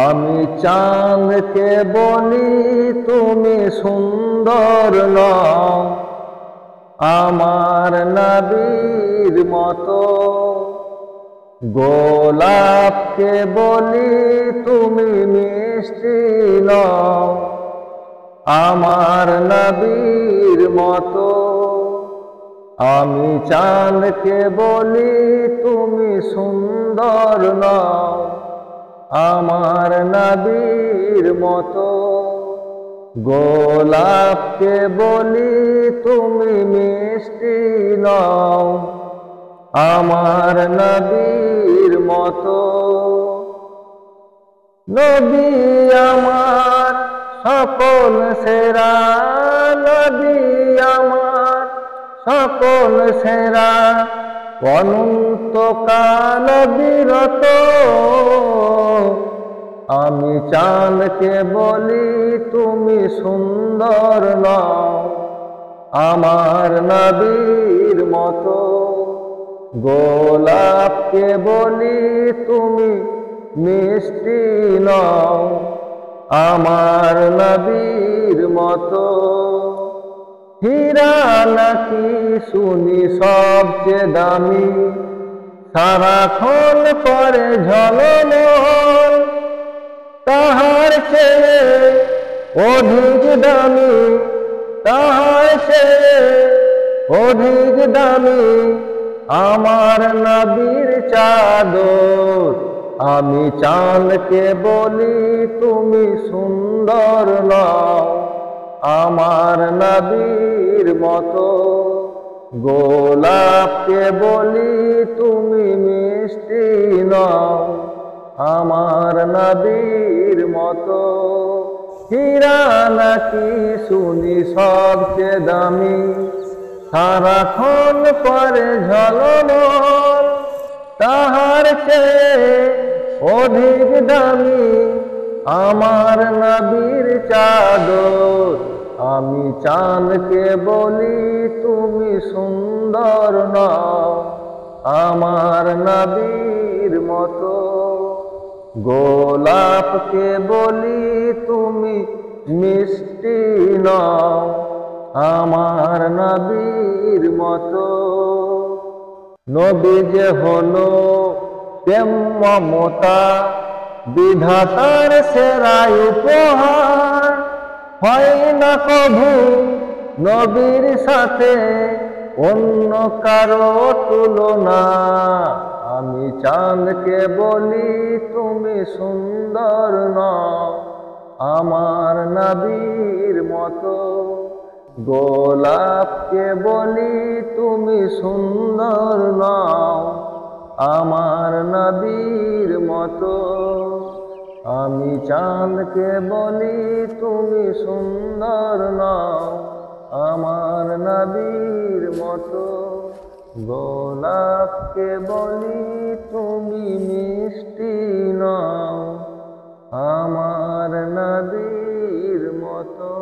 আমি চাঁদকে বলি তুমি সুন্দর নও, আমার নবীর মতো। গোলাপকে বলি তুমি মিষ্টি নও, আমার নবীর মতো। আমি চাঁদকে বলি তুমি সুন্দর নও, আমার নবীর মতো। গোলাপকে বলি তুমি মিষ্টি নও, আমার নবীর মতো। নবী আমার সকল সেরা, নবী আমার সকল সেরা, অনন্তকাল বিরত। আমি চাঁদকে বলি তুমি সুন্দর নও, আমার নবীর মতো। গোলাপকে বলি তুমি মিষ্টি নও, আমার নবীর মতো। হীরা নাকি শুনি সবচেয়ে দামি, সারাক্ষণ করে ঝলমল, তাহার চেয়ে অধিক দামি, তাহার চেয়ে অধিক দামি আমার নবীর চাদর। আমি চাঁদকে বলি তুমি সুন্দর নও, আমার নবীর মতো। গোলাপকে বলি তুমি মিষ্টি নও, আমার নবীর মতো। হীরা নাকি শুনি সবচেয়ে দামি, সারাক্ষণ করে ঝলমল, তাহার চেয়ে অধিক দামি আমার নবীর চাদর। আমি চাঁদকে বলি তুমি সুন্দর নও, আমার নবীর মতো। গোলাপকে বলি তুমি মিষ্টি নও, আমার নবীর মতো। নবী যে হলো প্রেম মমতা, বিধাতার সেরা উপহার। হয় না কভু নবীর সাথে অন্য কারো তুলনা। আমি চাঁদকে বলি তুমি সুন্দর নও, আমার নবীর মতো। গোলাপকে বলি তুমি সুন্দর নও, আমার নবীর মতো। আমি চাঁদকে বলি তুমি সুন্দর নও, আমার নবীর মতো। গোলাপকে বলি তুমি মিষ্টি নও, আমার নবীর মতো।